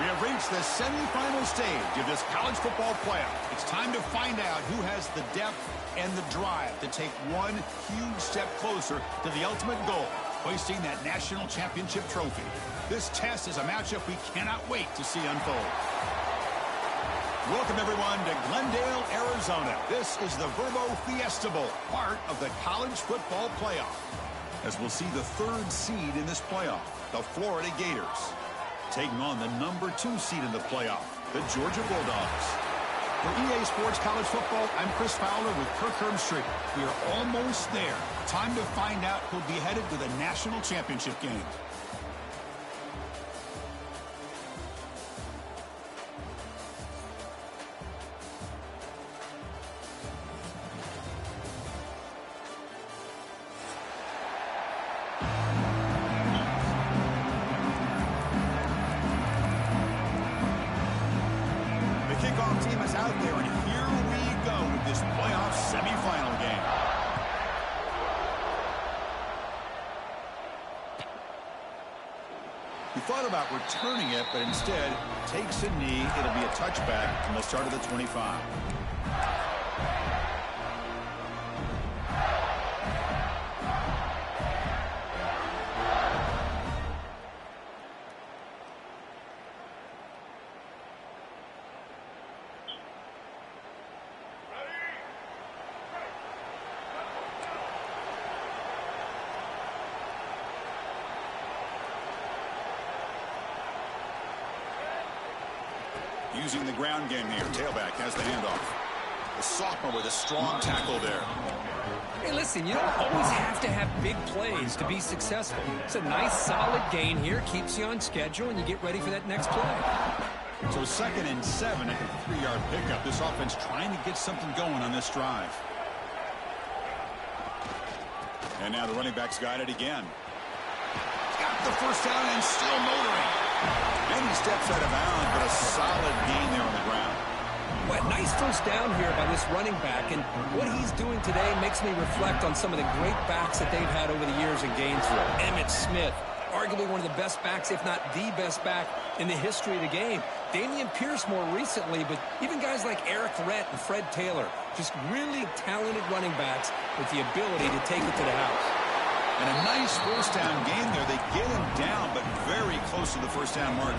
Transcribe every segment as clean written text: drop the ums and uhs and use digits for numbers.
We have reached the semifinal stage of this college football playoff. It's time to find out who has the depth and the drive to take one huge step closer to the ultimate goal, hoisting that national championship trophy. This test is a matchup we cannot wait to see unfold. Welcome, everyone, to Glendale, Arizona. This is the Verbo Fiesta Bowl, part of the college football playoff. As we'll see the third seed in this playoff, the Florida Gators, taking on the number 2 seed in the playoff, the Georgia Bulldogs. For EA Sports College Football, I'm Chris Fowler with Kirk Herbstreit. We are almost there. Time to find out who'll be headed to the national championship game. Kickoff team is out there, and here we go with this playoff semifinal game. He thought about returning it, but instead takes a knee. It'll be a touchback, and they'll start at the 25. Using the ground game here. Tailback has the handoff. The sophomore with a strong tackle there. Hey, listen, you don't always have to have big plays to be successful. It's a nice, solid gain here. Keeps you on schedule, and you get ready for that next play. So 2nd and 7 at the 3-yard pickup. This offense trying to get something going on this drive. And now the running back's got it again. Got the first down and still motoring. And he steps out of bounds, but a solid gain there on the ground. Well, nice first down here by this running back, and what he's doing today makes me reflect on some of the great backs that they've had over the years in Gainesville. Emmitt Smith, arguably one of the best backs, if not the best back in the history of the game. Dameon Pierce more recently, but even guys like Eric Rhett and Fred Taylor, just really talented running backs with the ability to take it to the house. And a nice first down gain there. They get him down, but very close to the first down marker.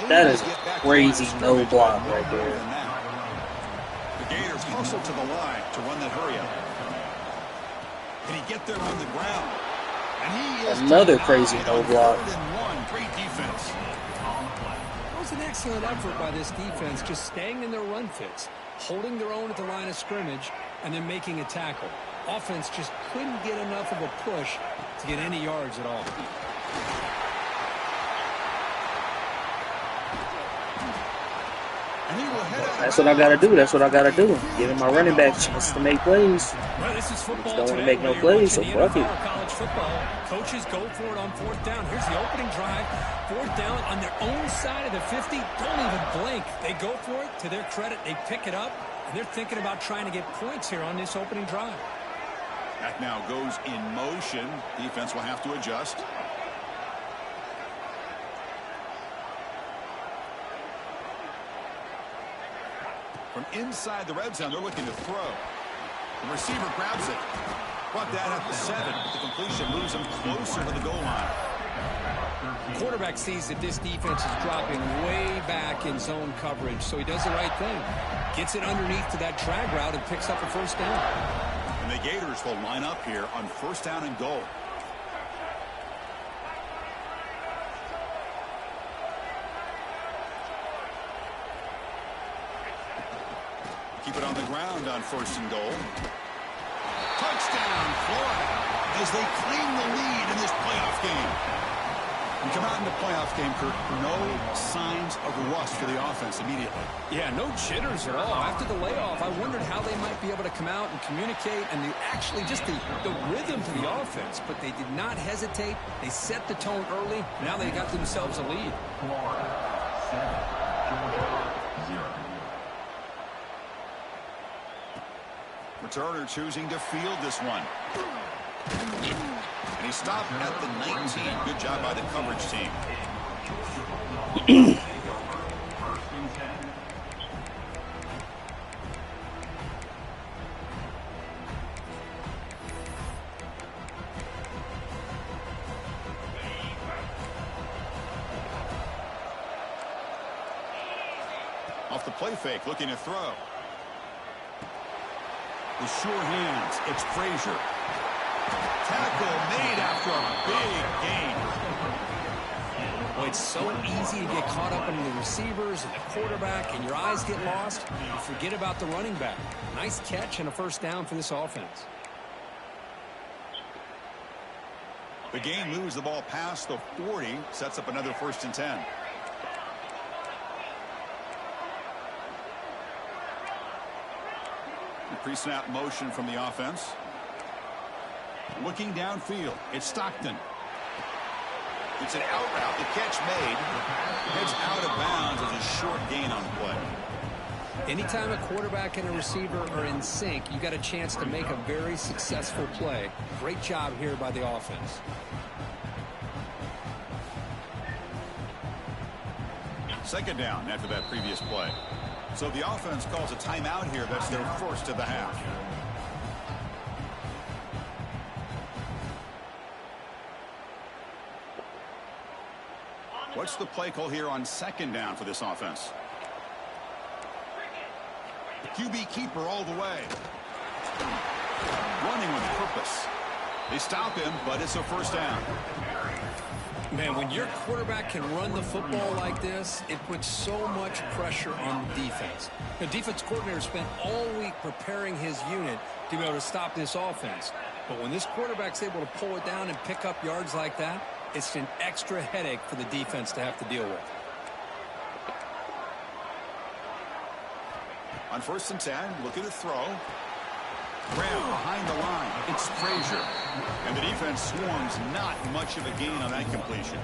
That is a crazy no block right there. The Gators hustle to the line to run that hurry up. Can he get there on the ground? And he is another crazy no block. Great defense. It was an excellent effort by this defense, just staying in their run fits, holding their own at the line of scrimmage, and then making a tackle. Offense just couldn't get enough of a push to get any yards at all. That's what I got to do. That's what I got to do. Giving my running back a chance to make plays. Well, this is football. Don't want to make no plays, so fuck it. College football. Coaches go for it on 4th down. Here's the opening drive. 4th down on their own side of the 50. Don't even blink. They go for it. To their credit, they pick it up, and they're thinking about trying to get points here on this opening drive. That now goes in motion. Defense will have to adjust. From inside the red zone, they're looking to throw. The receiver grabs it. Brought that at the 7. The completion moves him closer to the goal line. The quarterback sees that this defense is dropping way back in zone coverage, so he does the right thing. Gets it underneath to that drag route and picks up a first down. And the Gators will line up here on 1st down and goal. Keep it on the ground on 1st and goal. Touchdown, Florida, as they claim the lead in this playoff game. And come out in the playoff game, Kirk, no signs of rust for the offense immediately. Yeah, no jitters at all. After the layoff, I wondered how they might be able to come out and communicate and actually just the rhythm to the offense. But they did not hesitate. They set the tone early. Now they got themselves a lead. Florida 7, 0. Returner choosing to field this one. And he stopped at the 19. Good job by the coverage team. Off the play fake, looking to throw. The sure hands, it's Frazier. Tackle made after a big gain. Well, it's so easy to get caught up in the receivers and the quarterback, and your eyes get lost. You forget about the running back. Nice catch and a first down for this offense. The game moves the ball past the 40, sets up another 1st and 10. Pre-snap motion from the offense. Looking downfield, it's Stockton. It's an out route. The catch made. Heads out of bounds as a short gain on the play. Anytime a quarterback and a receiver are in sync, you got a chance to make a very successful play. Great job here by the offense. Second down after that previous play. So the offense calls a timeout here. That's their first of the half. What's the play call here on second down for this offense? QB keeper all the way. Running with purpose. They stop him, but it's a first down. Man, when your quarterback can run the football like this, it puts so much pressure on the defense. The defense coordinator spent all week preparing his unit to be able to stop this offense. But when this quarterback's able to pull it down and pick up yards like that, it's an extra headache for the defense to have to deal with. On 1st and 10, looking to throw. Graham behind the line. It's Frazier. And the defense swarms not much of a gain on that completion.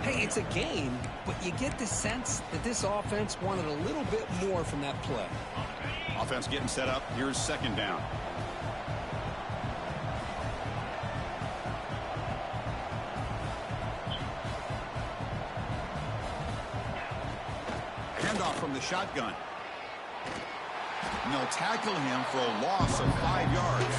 Hey, it's a gain, but you get the sense that this offense wanted a little bit more from that play. Offense getting set up. Here's second down. Handoff from the shotgun. And they'll tackle him for a loss of 5 yards.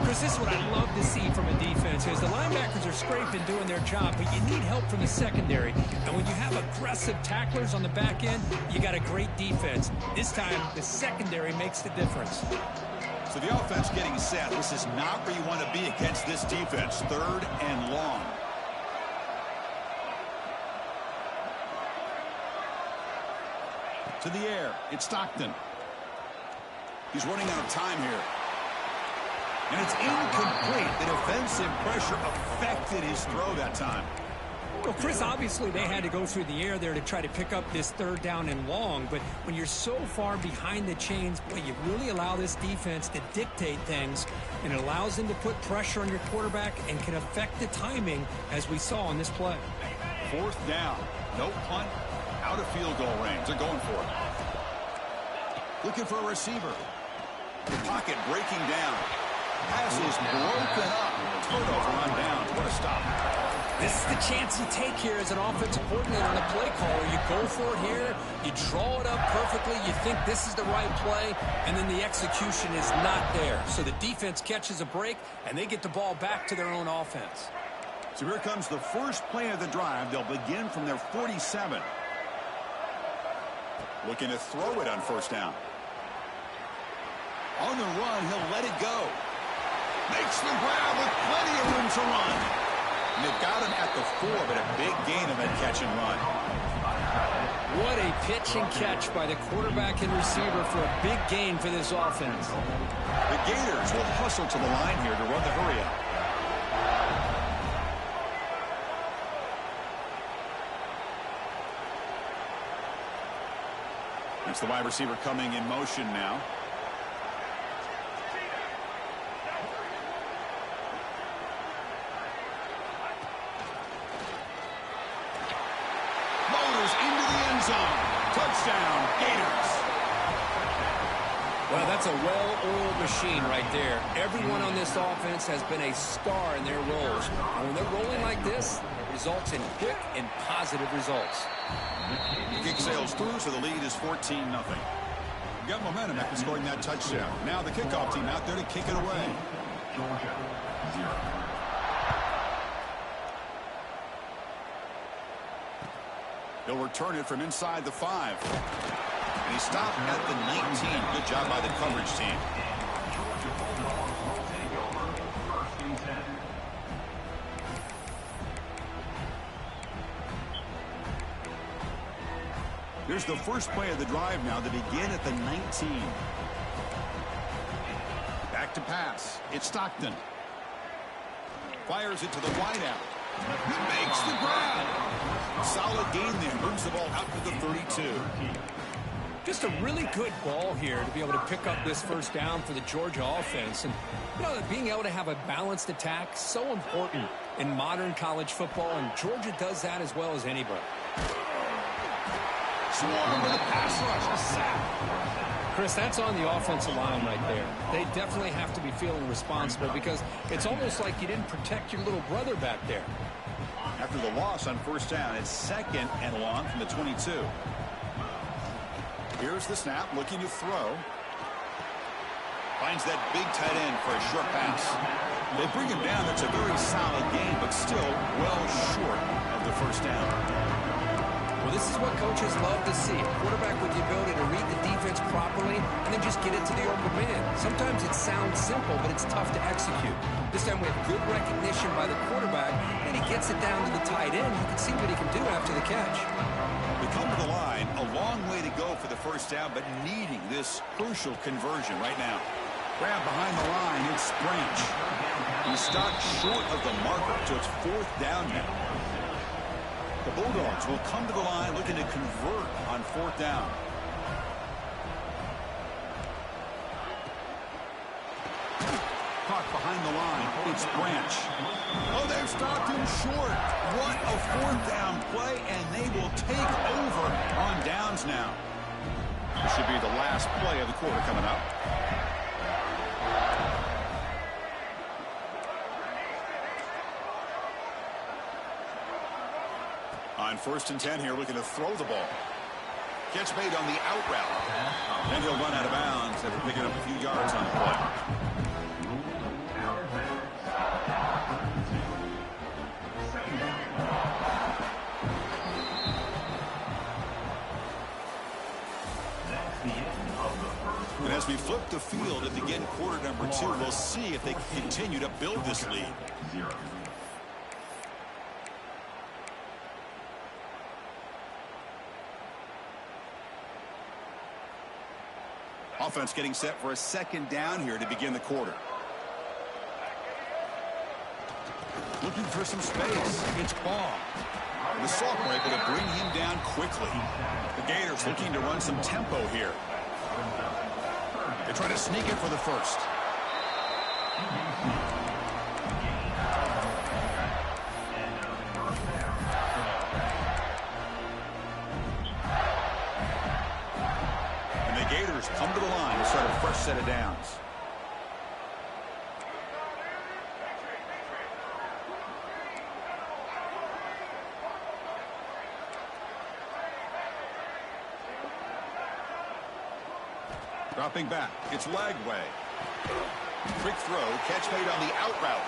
Chris, this is what I love to see from a defense is the linebackers are scraping, doing their job, but you need help from the secondary. And when you have aggressive tacklers on the back end, you got a great defense. This time, the secondary makes the difference. So the offense getting set. This is not where you want to be against this defense. 3rd and long. To the air, it's Stockton. He's running out of time here. And it's incomplete. The defensive pressure affected his throw that time. Well, Chris, obviously they had to go through the air there to try to pick up this 3rd down and long, but when you're so far behind the chains, boy, you really allow this defense to dictate things, and it allows them to put pressure on your quarterback and can affect the timing, as we saw in this play. 4th down. No punt. Out of field goal range. They're going for it. Looking for a receiver. The pocket breaking down. Pass is broken up. Turnover on down. What a stop. This is the chance you take here as an offensive coordinator and a play caller. You go for it here. You draw it up perfectly. You think this is the right play, and then the execution is not there. So the defense catches a break, and they get the ball back to their own offense. So here comes the first play of the drive. They'll begin from their 47. Looking to throw it on 1st down. On the run, he'll let it go. Makes the grab with plenty of room to run. And they've got him at the 4, but a big gain on that catch and run. What a pitch and catch by the quarterback and receiver for a big gain for this offense. The Gators will hustle to the line here to run the hurry-up. It's the wide receiver coming in motion now. Motors into the end zone. Touchdown, Gators. Well, that's a well-oiled machine right there. Everyone on this offense has been a star in their roles. And when they're rolling like this, it results in quick and positive results. The kick sails through, so the lead is 14-0. We've got momentum after scoring that touchdown. Now the kickoff team out there to kick it away. Georgia, 0. He'll return it from inside the 5. And he stopped at the 19. Good job by the coverage team. Here's the first play of the drive now to begin at the 19. Back to pass. It's Stockton. Fires it to the wideout. Makes the grab. Solid gain there. Moves the ball out to the 32. Just a really good ball here to be able to pick up this first down for the Georgia offense. And, you know, being able to have a balanced attack, so important in modern college football, and Georgia does that as well as anybody. Swarm with a pass rush. A sack. Chris, that's on the offensive line right there. They definitely have to be feeling responsible because it's almost like you didn't protect your little brother back there. After the loss on first down, it's 2nd and long from the 22. Here's the snap, looking to throw. Finds that big tight end for a short pass. They bring him down. That's a very solid game, but still well short of the first down. Well, this is what coaches love to see. A quarterback with the ability to read the defense properly and then just get it to the open man. Sometimes it sounds simple, but it's tough to execute. This time we have good recognition by the quarterback, and he gets it down to the tight end. You can see what he can do after the catch. We come to the line, a long way to go for the first down, but needing this crucial conversion right now. Grab behind the line, it's Branch. He's stopped short of the marker, so it's 4th down now. The Bulldogs will come to the line looking to convert on 4th down. Caught behind the line. It's Branch. Oh, they've stopped him short. What a 4th down play, and they will take over on downs now. This should be the last play of the quarter coming up. On 1st and 10 here, looking to throw the ball. Catch made on the out route. Then he'll run out of bounds after picking up a few yards on the play. And as we flip the field and begin quarter number 2, we'll see if they can continue to build this lead. Offense getting set for a 2nd down here to begin the quarter. Looking for some space. It's Baugh. The Sophomore able to bring him down quickly. The Gators looking to run some tempo here. They're trying to sneak it for the first. And the Gators come to the line to start a fresh set of downs. Dropping back, it's Lagway. Quick throw, catch made on the out route.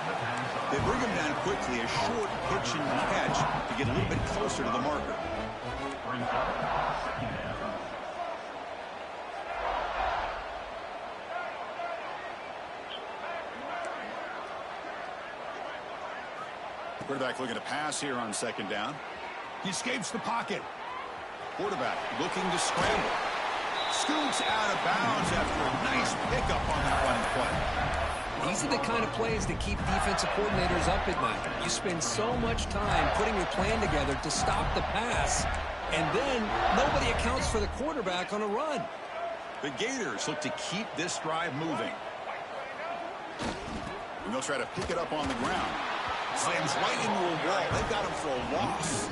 They bring him down quickly, a short pitch and catch to get a little bit closer to the marker. Quarterback looking to pass here on 2nd down. He escapes the pocket. Quarterback looking to scramble. Scoots out of bounds after a nice pickup on that running play. These are the kind of plays that keep defensive coordinators up at night. You spend so much time putting your plan together to stop the pass, and then nobody accounts for the quarterback on a run. The Gators look to keep this drive moving. And they'll try to pick it up on the ground. Slams right into a wall. They've got him for a loss.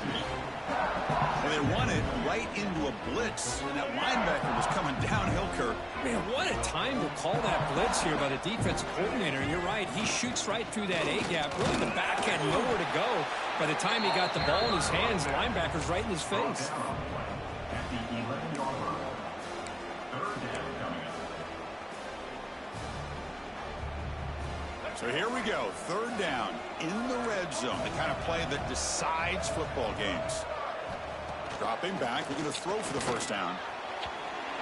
And they won it right into a blitz, and that linebacker was coming downhill, Kirk. Man, what a time to call that blitz here by the defensive coordinator. And you're right, he shoots right through that A-gap. Really, the back had nowhere to go. By the time he got the ball in his hands, the linebacker's right in his face. At the 11-yard line. Third down coming up. So here we go, third down in the red zone, the kind of play that decides football games. Dropping back, looking to throw for the first down.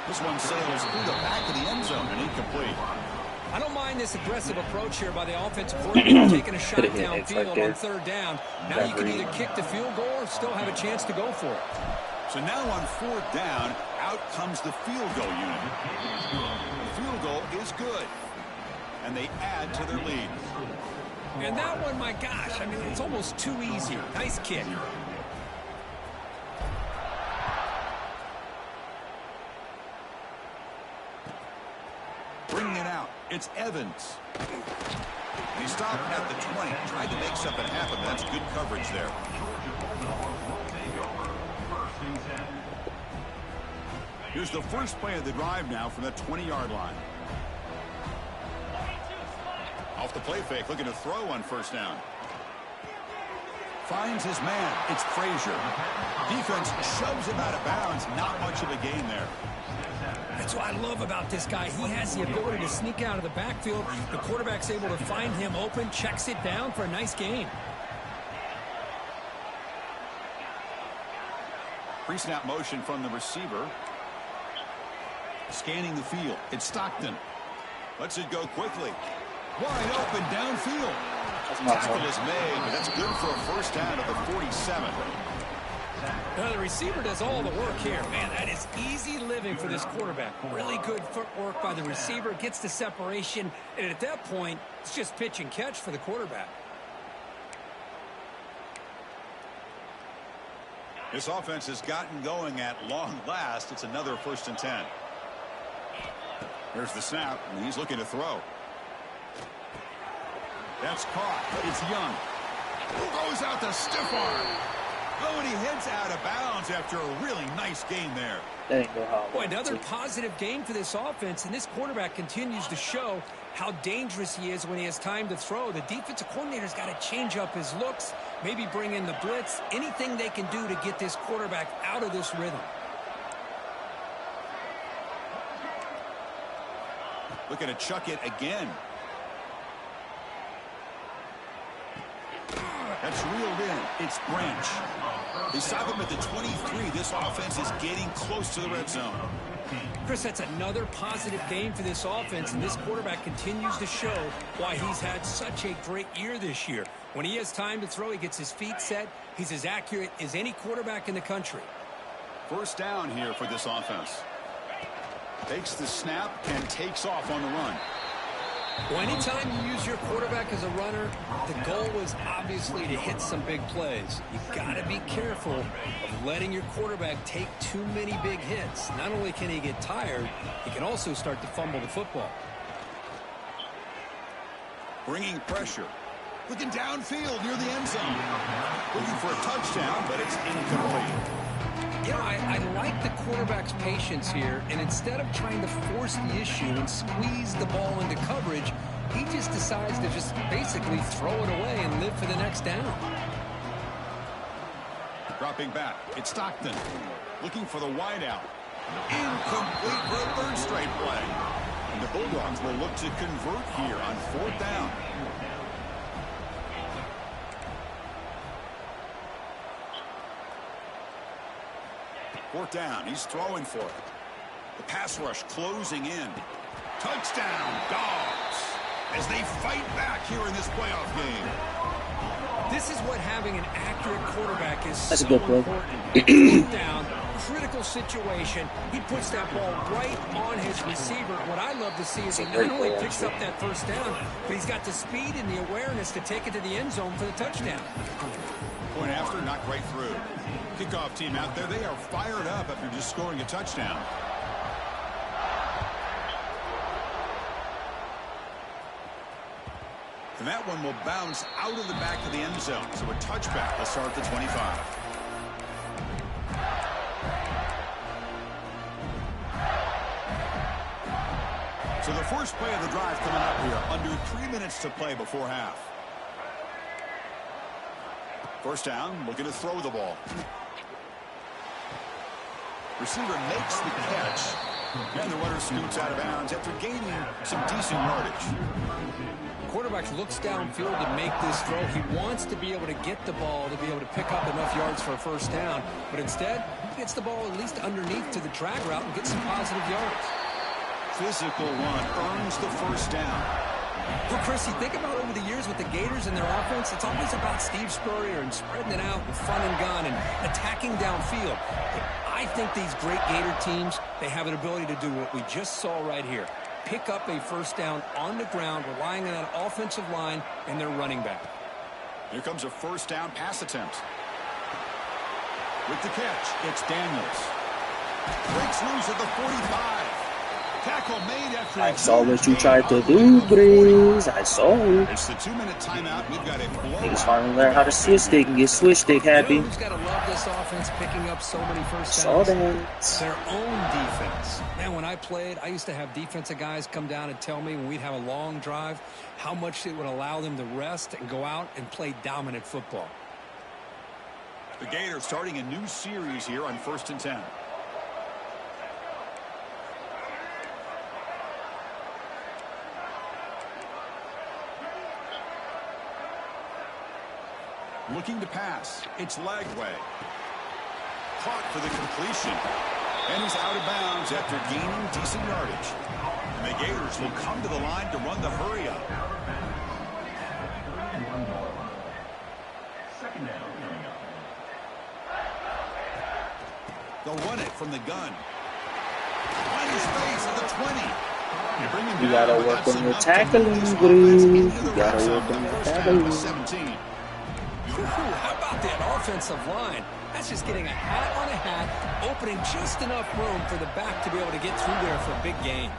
This one sails through the back of the end zone and incomplete. I don't mind this aggressive approach here by the offensive coordinator, taking a shot downfield on third down. Now you can either kick the field goal or still have a chance to go for it. So now on fourth down, out comes the field goal unit. The field goal is good, and they add to their lead. And that one, my gosh, I mean, it's almost too easy. Nice kick. Bringing it out, it's Evans. He stopped at the 20, tried to make something happen. That's good coverage there. Here's the first play of the drive now from the 20-yard line. Off the play fake, looking to throw on first down. Finds his man. It's Frazier. Defense shoves him out of bounds. Not much of a gain there. That's what I love about this guy. He has the ability to sneak out of the backfield. The quarterback's able to find him open, checks it down for a nice gain. Pre-snap motion from the receiver. Scanning the field. It's Stockton. Lets it go quickly. Wide open downfield. Tackle is made, but that's good for a first down at the 47. Now the receiver does all the work here. Man, that is easy living for this quarterback. Really good footwork by the receiver. Gets the separation. And at that point, it's just pitch and catch for the quarterback. This offense has gotten going at long last. It's another 1st and 10. There's the snap, and he's looking to throw. That's caught, but it's Young. Who goes out the stiff arm? Oh, and he heads out of bounds after a really nice gain there. That ain't go how. Boy, another positive game for this offense, and this quarterback continues to show how dangerous he is when he has time to throw. The defensive coordinator's got to change up his looks, maybe bring in the blitz, anything they can do to get this quarterback out of this rhythm. Looking to chuck it again. That's reeled in. It's Branch. They stop him at the 23. This offense is getting close to the red zone. Chris, that's another positive game for this offense, and this quarterback continues to show why he's had such a great year this year. When he has time to throw, he gets his feet set. He's as accurate as any quarterback in the country. First down here for this offense. Takes the snap and takes off on the run. Well, anytime you use your quarterback as a runner, the goal is obviously to hit some big plays. You've got to be careful of letting your quarterback take too many big hits. Not only can he get tired, he can also start to fumble the football. Bringing pressure. Looking downfield near the end zone. Looking for a touchdown, but it's incomplete. You know, I like the quarterback's patience here, and instead of trying to force the issue and squeeze the ball into coverage, he just decides to just basically throw it away and live for the next down. Dropping back, it's Stockton. Looking for the wideout. Incomplete for a third straight play. And the Bulldogs will look to convert here on fourth down. Fourth down, he's throwing for it. The pass rush closing in. Touchdown, Dogs, as they fight back here in this playoff game. This is what having an accurate quarterback is That's so a good play. important. Down, critical situation. He puts that ball right on his receiver. What I love to see is he not only picks up that first down, but he's got the speed and the awareness to take it to the end zone for the touchdown. Point after, knocked right through. Kickoff team out there, they are fired up after just scoring a touchdown. And that one will bounce out of the back of the end zone. So a touchback. Let's start at the 25. So the first play of the drive coming up here. Under 3 minutes to play before half. First down, looking to throw the ball. Receiver makes the catch. And the runner scoots out of bounds after gaining some decent yardage. Quarterback looks downfield to make this throw. He wants to be able to get the ball to be able to pick up enough yards for a first down. But instead, he gets the ball at least underneath to the drag route and gets some positive yards. Physical run earns the first down. Well, Chris, you think about over the years with the Gators and their offense, it's always about Steve Spurrier and spreading it out and fun and gun and attacking downfield. But I think these great Gator teams, they have an ability to do what we just saw right here. Pick up a first down on the ground, relying on that offensive line and their running back. Here comes a first down pass attempt. With the catch, it's Daniels. Breaks loose at the 45. Tackle made after I saw what you tried to do, Breeze. I saw it. It's the 2-minute timeout. We've got a blowout. Niggas finally learn how to switch stick and get switch stick happy. You know who's got to love this offense picking up so many first Saw downs? that. Their own defense. Man, when I played, I used to have defensive guys come down and tell me when we'd have a long drive how much it would allow them to rest and go out and play dominant football. The Gators starting a new series here on 1st and 10. Looking to pass. It's Lagway. Caught for the completion. And he's out of bounds after gaining decent yardage. And the Gators will come to the line to run the hurry up. Second down coming up. They'll run it from the gun. Find his face at the 20. You gotta work on your tackling, Breeze. You gotta work on your tackling. 17. How about that offensive line? That's just getting a hat on a hat, opening just enough room for the back to be able to get through there for a big gain.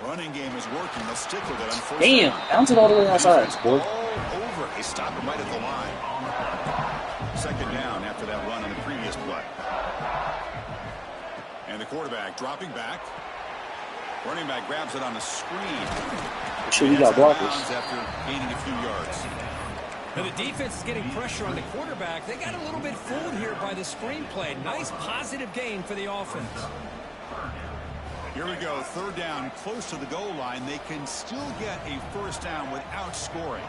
Running game is working. They'll stick with it on first Damn, down. bounce it all the way outside, boy. All over. They stop him right at the line. Second down after that run on the previous play. And the quarterback dropping back. Running back grabs it on the screen. Sure, we got blockers. After gaining a few yards. Now the defense is getting pressure on the quarterback. They got a little bit fooled here by the screenplay. Nice positive gain for the offense. Here we go. Third down, close to the goal line. They can still get a first down without scoring.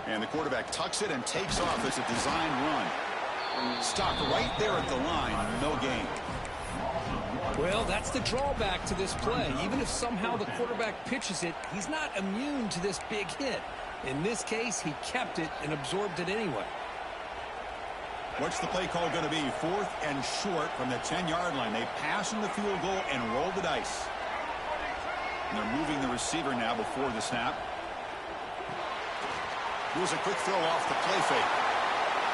And the quarterback tucks it and takes off as a design run. Stopped right there at the line. No gain. Well, that's the drawback to this play. Even if somehow the quarterback pitches it, he's not immune to this big hit. In this case, he kept it and absorbed it anyway. What's the play call going to be? 4th and short from the 10-yard line. They pass in the field goal and roll the dice. And they're moving the receiver now before the snap. Here's a quick throw off the play fake.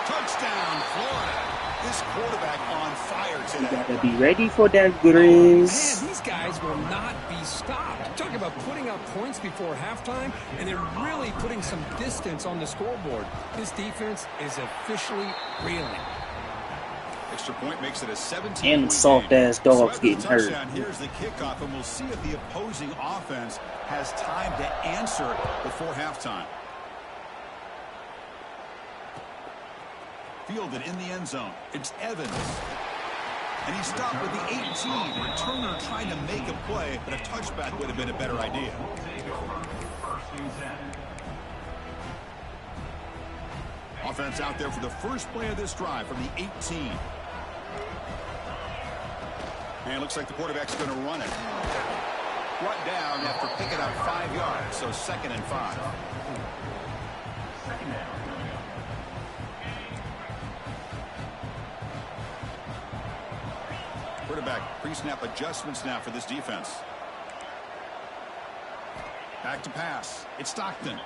Touchdown, Florida. This quarterback on fire today. You gotta be ready for that, Breeze. Man, these guys will not be stopped. Talking about putting up points before halftime, and they're really putting some distance on the scoreboard. This defense is officially reeling. Extra point makes it a 17-point And soft-ass dogs game. getting hurt. Here's the kickoff, and we'll see if the opposing offense has time to answer before halftime. Fielded in the end zone. It's Evans. And he stopped with the 18. Returner trying to make a play, but a touchback would have been a better idea. Offense out there for the first play of this drive from the 18. And it looks like the quarterback's going to run it. Brought down after picking up 5 yards, so 2nd and 5. Second down. Quarterback pre-snap adjustments now for this defense. Back to pass. It's Stockton.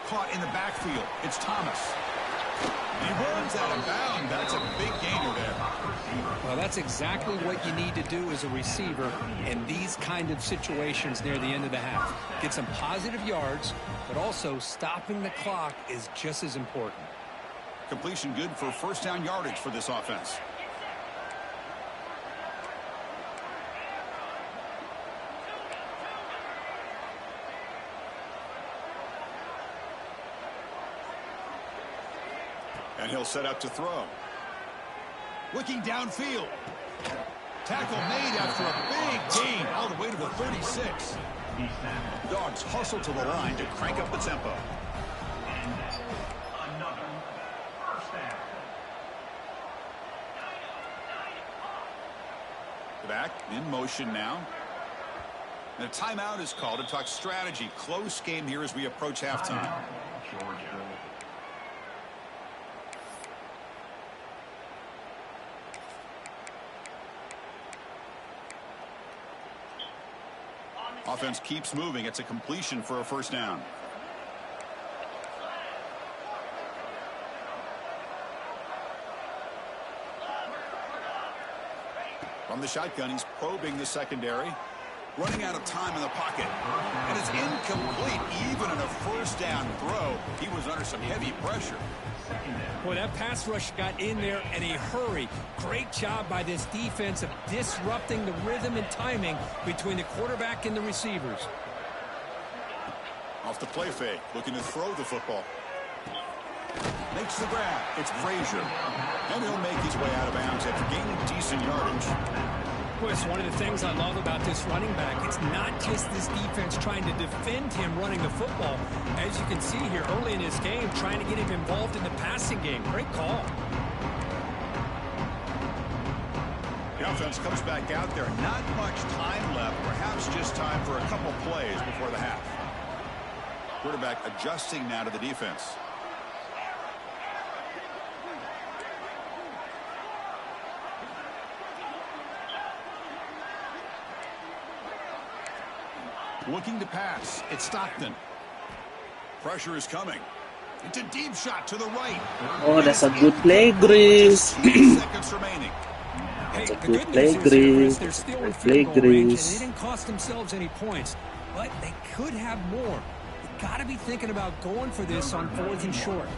Caught in the backfield. It's Thomas. He runs out of bounds. That's a big gainer there. Well, that's exactly what you need to do as a receiver in these kind of situations near the end of the half. Get some positive yards, but also stopping the clock is just as important. Completion good for first down yardage for this offense. And he'll set up to throw. Looking downfield. Tackle made after a big gain all the way to the 36. Dogs hustle to the line to crank up the tempo. Another first down. Back in motion now. And a timeout is called to talk strategy. Close game here as we approach halftime. Georgia. Offense keeps moving. It's a completion for a first down. From the shotgun, he's probing the secondary. Running out of time in the pocket. And it's incomplete. Even in a first down throw, he was under some heavy pressure. Boy, that pass rush got in there in a hurry. Great job by this defense of disrupting the rhythm and timing between the quarterback and the receivers. Off the play fake, looking to throw the football. Makes the grab. It's Frazier. And he'll make his way out of bounds after gaining decent yardage. Boy, it's one of the things I love about this running back. It's not just this defense trying to defend him running the football. As you can see here early in this game, trying to get him involved in the passing game. Great call. The offense comes back out there. Not much time left. Perhaps just time for a couple plays before the half. Quarterback adjusting now to the defense. Looking to pass. It's Stockton. Pressure is coming. It's a deep shot to the right. Oh, that's a good play, Grizz. Seconds remaining. That's a the good good play, news is here is Grizz. they're still in Good play, field goal range, and they Grizz. didn't cost themselves any points, but they could have more. You got to be thinking about going for this on 4th and short.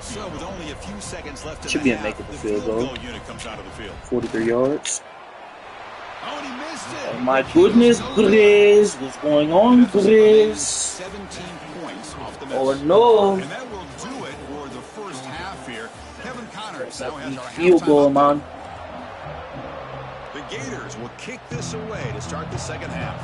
So with only a few seconds left in Should the be a half, make of the the field goal. unit comes out of the field. 43 yards. Oh, and he missed it. Oh my goodness, Grizz. What's going on, Grizz? 17 points off the miss. Oh no. And that will do it for the first half here. Kevin Connors now has our Field halftime goal, update. man. The Gators will kick this away to start the second half.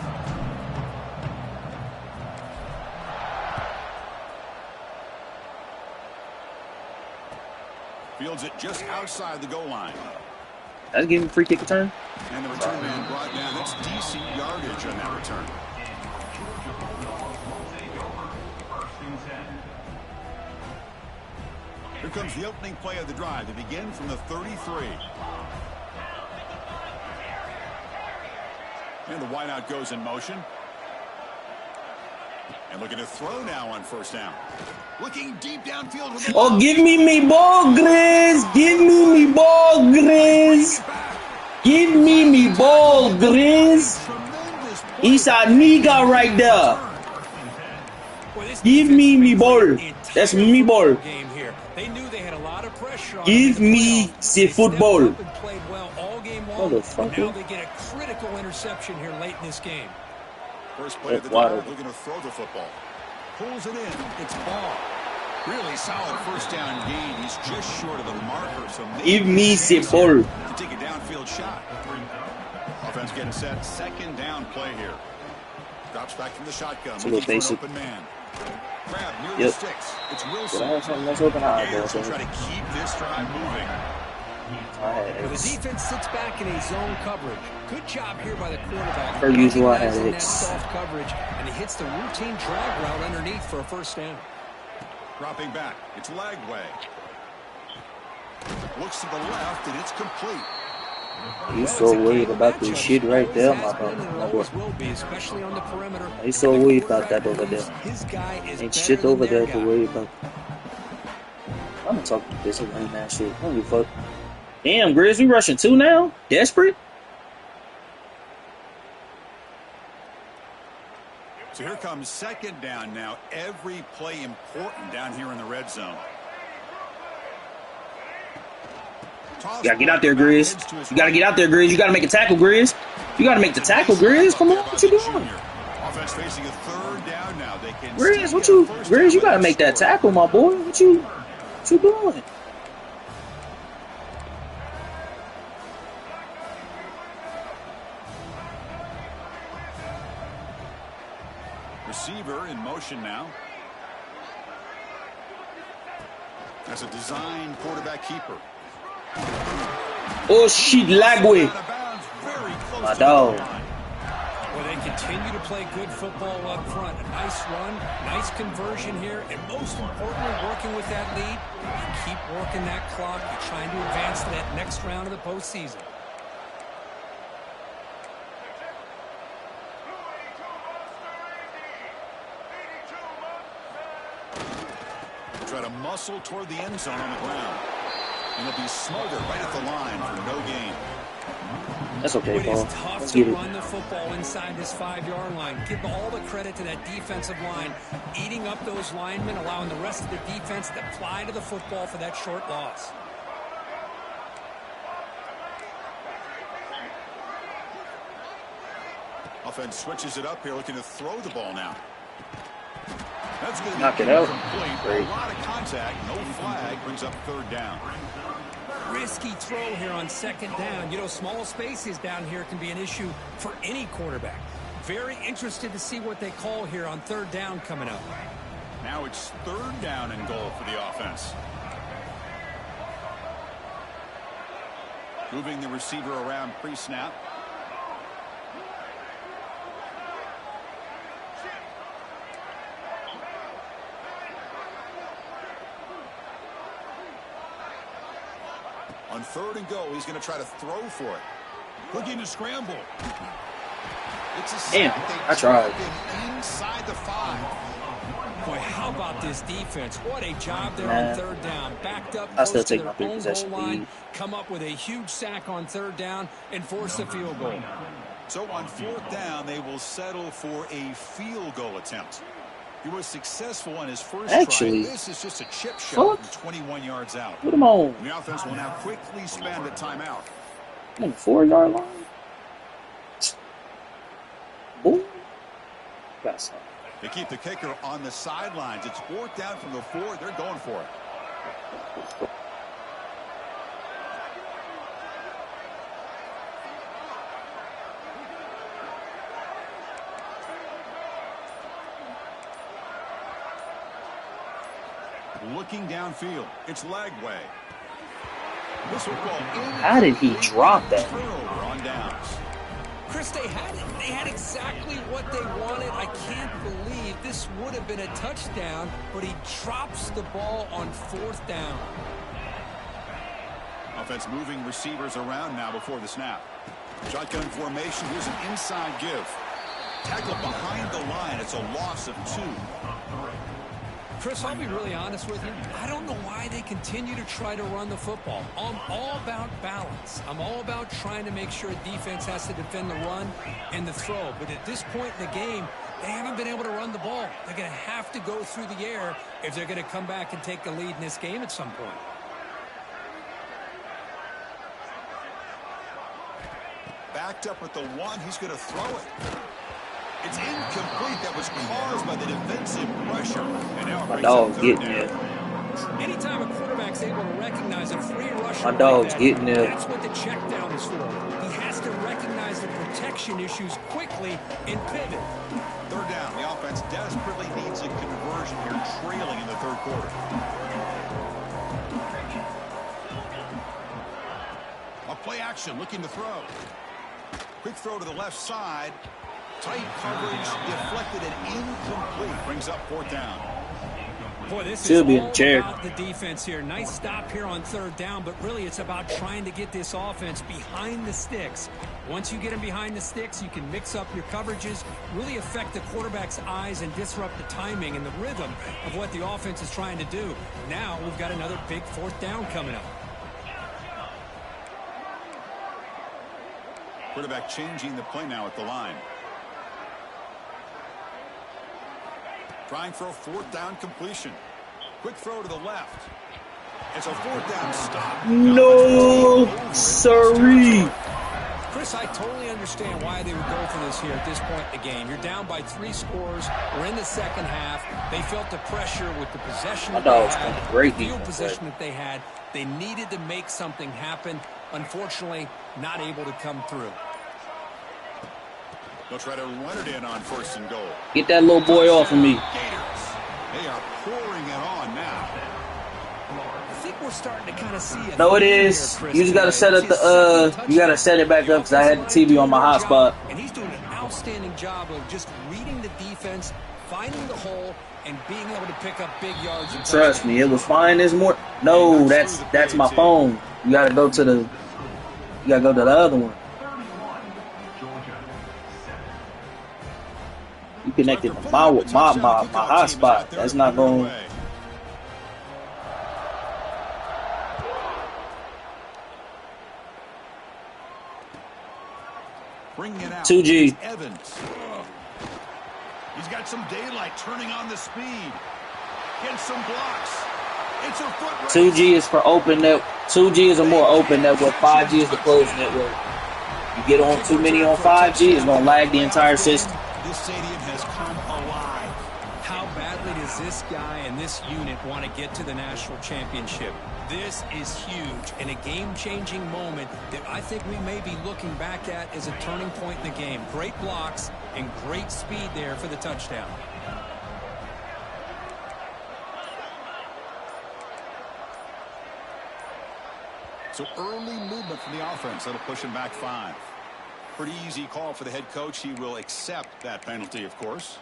Fields it just outside the goal line. That's giving him free kick return. And the return man brought down. That's decent yardage on that return. Here comes the opening play of the drive to begin from the 33. And the wideout goes in motion. And looking to throw now on first down. Looking deep downfield. To the Oh, left. give me ball, Grizz. Give me ball, Grizz. Give me ball, Grizz. Tremendous play. He's a nigga right there. Boy, this Give defense me makes ball. the That's entire me ball. football game here. They knew they had a lot of pressure on Give them in the me playoffs. the They stepped football. up and played well all game long. Motherfucker. Now they get a critical interception here late in this game. First play of the Water. drive, looking to throw the football. Pulls it in. It's ball. Really solid first down gain. He's just short of the marker. So Give me the chance ball. here to take a downfield shot. Offense getting set. Second down play here. Drops back from the shotgun. It's a little Looking for an basic. open man. Grab near the Yep. sticks. It's Did Wilson. I have something that's open? I Gators will had try to keep this drive moving. The X. defense sits back in a zone coverage. Good job here by the quarterback. Per usual, I had Recognizing that X. soft coverage, and he hits the routine drag route underneath for a first down. Dropping back. It's Lagway. Looks to the left, and it's complete. You so worried about this shit right there, my Always has brother. been and My boy. always will be, especially on the perimeter. He's so And the worried about that quarterback over there. knows his guy is Ain't better shit than over their there to guy. worry about. I'm gonna talk this lame ass shit. I don't give a fuck. Damn, Grizz, we rushing 2 now? Desperate? So here comes second down now. Every play important down here in the red zone. You gotta get out there, Grizz. You gotta get out there, Grizz. You gotta make a tackle, Grizz. You gotta make the tackle, Grizz. Come on, what you doing? Offense facing a third down now. They can Grizz, still what get a you, first Grizz, down you gotta with make that score. tackle, my boy. What you doing? Receiver in motion now. As a design quarterback keeper. Oh, shit, Lagwe. My dog. Well, they continue to play good football up front. A nice run, nice conversion here, and most importantly, working with that lead, you keep working that clock. You're trying to advance to that next round of the postseason. Try to muscle toward the end zone on the ground. And he'll be smothered right at the line for no gain. That's okay, Paul. It is tough Let's to get it. run the football inside this 5-yard line. Give all the credit to that defensive line, eating up those linemen, allowing the rest of the defense to fly to the football for that short loss. Offense switches it up here, looking to throw the ball now. That's going to Knock be it out. incomplete. Great. A lot of contact, no flag, brings up third down. Risky throw here on second down. You know, small spaces down here can be an issue for any quarterback. Very interested to see what they call here on third down coming up. Now it's third down and goal for the offense. Moving the receiver around pre-snap. On third and go, he's going to try to throw for it. Looking to scramble. It's a Damn, sack. I tried. Inside the 5. Boy, how about this defense? What a job there Man. on third down. Backed up I still close to take my their own goal 3-possession line. lead. Come up with a huge sack on third down and force a field goal. So on fourth down, they will settle for a field goal attempt. He was successful on his first Actually, try. This is just a chip shot from 21 yards out. Put him on. The offense will now quickly spend a timeout. On the 4-yard line. Boom. Got something. They keep the kicker on the sidelines. It's fourth down from the 4. They're going for it. Looking downfield. It's Lagway. This will go in. How did he drop that? Turnover on downs. Chris, they had it. They had exactly what they wanted. I can't believe this would have been a touchdown, but he drops the ball on fourth down. Offense moving receivers around now before the snap. Shotgun formation. Here's an inside give. Tackle behind the line. It's a loss of 2. Chris, I'll be really honest with you. I don't know why they continue to try to run the football. I'm all about balance. I'm all about trying to make sure defense has to defend the run and the throw. But at this point in the game, they haven't been able to run the ball. They're going to have to go through the air if they're going to come back and take the lead in this game at some point. Backed up at the 1. He's going to throw it. It's incomplete. That was caused by the defensive pressure. And now it My brings up dog's third getting down. there. Anytime a quarterback's able to recognize a free rusher My dog's like that, getting there. that's what the check down is for. He has to recognize the protection issues quickly and pivot. Third down. The offense desperately needs a conversion here, trailing in the third quarter. A play action, looking to throw. Quick throw to the left side. Tight coverage, deflected and incomplete. Brings up fourth down. Boy, this Should is be in all chair. about the defense here. Nice stop here on third down, but really it's about trying to get this offense behind the sticks. Once you get them behind the sticks, you can mix up your coverages, really affect the quarterback's eyes and disrupt the timing and the rhythm of what the offense is trying to do. Now we've got another big fourth down coming up. Quarterback changing the play now at the line. Trying for a fourth down completion. Quick throw to the left. It's a fourth down stop. No, sorry. Chris, I totally understand why they would go for this here at this point in the game. You're down by 3 scores. We're in the second half. They felt the pressure with the possession My that they dog's had, playing great the field defense, possession that they had. They needed to make something happen. Unfortunately, not able to come through. They'll try to run it in on 1st and goal. Get that little boy off of me. Gators. They are pouring it on now. I think we're starting to kind of see it. No, it is. You just gotta set up the you gotta set it back up because I had the TV on my hotspot. And he's doing an outstanding job of just reading the defense, finding the hole, and being able to pick up big yards. Trust me, it was fine this morning. No, that's my phone. You gotta go to the other one. You connected to my hotspot. That's not going. Bringing it out. 2G. Evans. He's got some daylight turning on the speed. Gets some blocks. It's a foot race. 2G is for open net. 2G is a more open network. 5G is the closed network. You get on too many on 5G, it's gonna lag the entire system. This stadium has come alive. How badly does this guy and this unit want to get to the national championship? This is huge and a game-changing moment that I think we may be looking back at as a turning point in the game. Great blocks and great speed there for the touchdown. So early movement from the offense. That'll push him back 5. Pretty easy call for the head coach. He will accept that penalty, of course.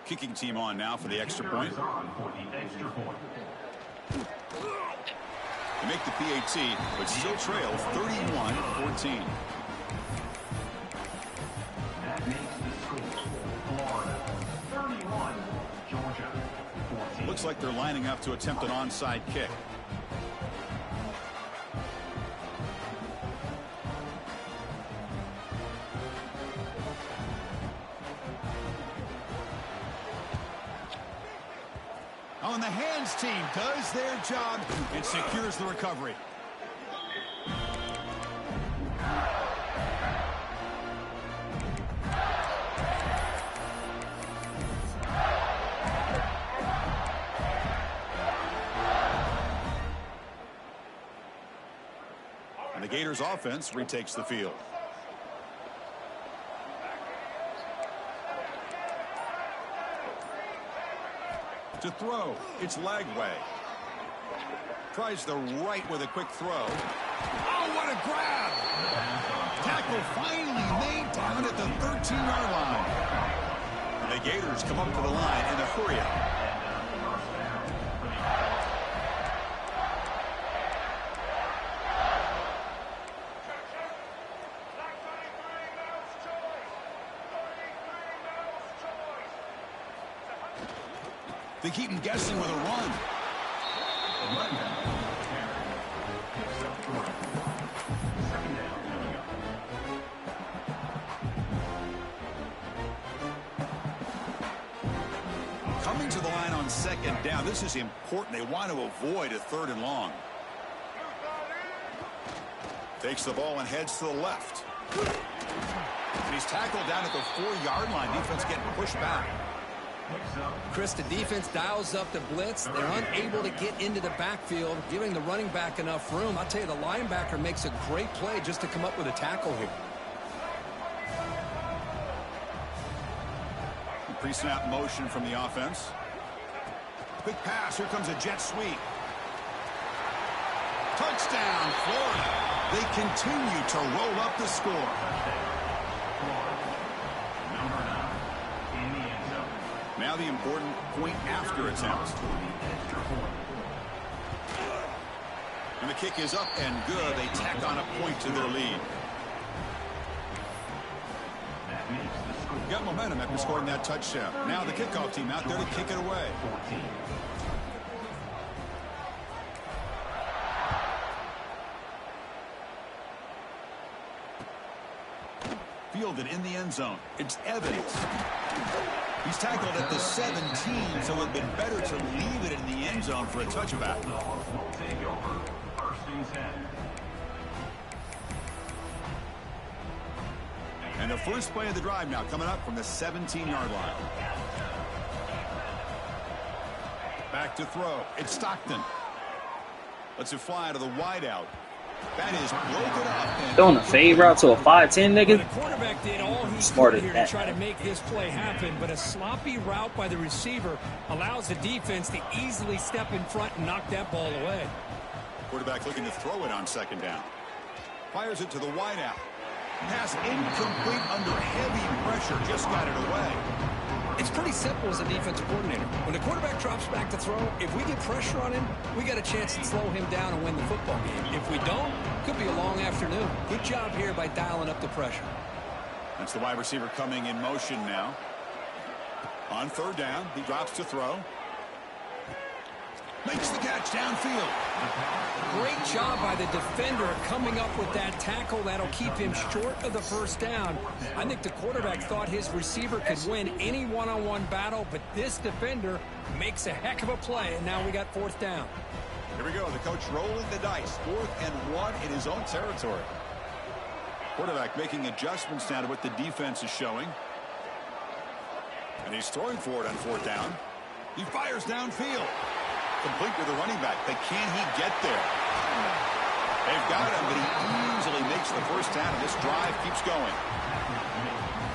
Kicking team on now for the extra point. They make the PAT, but still trail 31-14. That makes the score Florida 31, Georgia 14. Looks like they're lining up to attempt an onside kick. On the hands team does their job and secures the recovery. And the Gators offense retakes the field. To throw, it's Lagway. Tries the right with a quick throw. Oh, what a grab! Tackle finally made down at the 13-yard line. And the Gators come up to the line in a hurry-up. They keep him guessing with a run. Coming to the line on 2nd down. This is important. They want to avoid a 3rd and long. Takes the ball and heads to the left. And he's tackled down at the 4-yard line. Defense getting pushed back. Chris, the defense dials up the blitz. They're unable to get into the backfield, giving the running back enough room. I'll tell you, the linebacker makes a great play just to come up with a tackle here. Pre-snap motion from the offense. Quick pass. Here comes a jet sweep. Touchdown, Florida. They continue to roll up the score. Now the important point after attempt. And the kick is up and good. They tack on a point to their lead. Got momentum after scoring that touchdown. Now the kickoff team out there to kick it away. Fielded in the end zone. It's Evans. He's tackled at the 17, so it would have been better to leave it in the end zone for a touchback. And the first play of the drive now coming up from the 17-yard line. Back to throw. It's Stockton. Lets it fly to the wideout. That is broken up. And throwing a fade route to a 5'10" nigga. The quarterback did all he Smarter could here than to that. try to make this play happen, but a sloppy route by the receiver allows the defense to easily step in front and knock that ball away. Quarterback looking to throw it on second down. Fires it to the wideout. Pass incomplete under heavy pressure. Just got it away. It's pretty simple as a defensive coordinator. When the quarterback drops back to throw, if we get pressure on him, we got a chance to slow him down and win the football game. If we don't, could be a long afternoon. Good job here by dialing up the pressure. That's the wide receiver coming in motion now. On third down, he drops to throw. Makes the catch downfield. Great job by the defender coming up with that tackle. That'll keep him short of the first down. I think the quarterback thought his receiver could win any one-on-one battle, but this defender makes a heck of a play, and now we got fourth down. Here we go. The coach rolling the dice. 4th and 1 in his own territory. Quarterback making adjustments now to what the defense is showing. And he's throwing for it on 4th down. He fires downfield. Complete with the running back, but can he get there? They've got him, but he easily makes the first down, and this drive keeps going.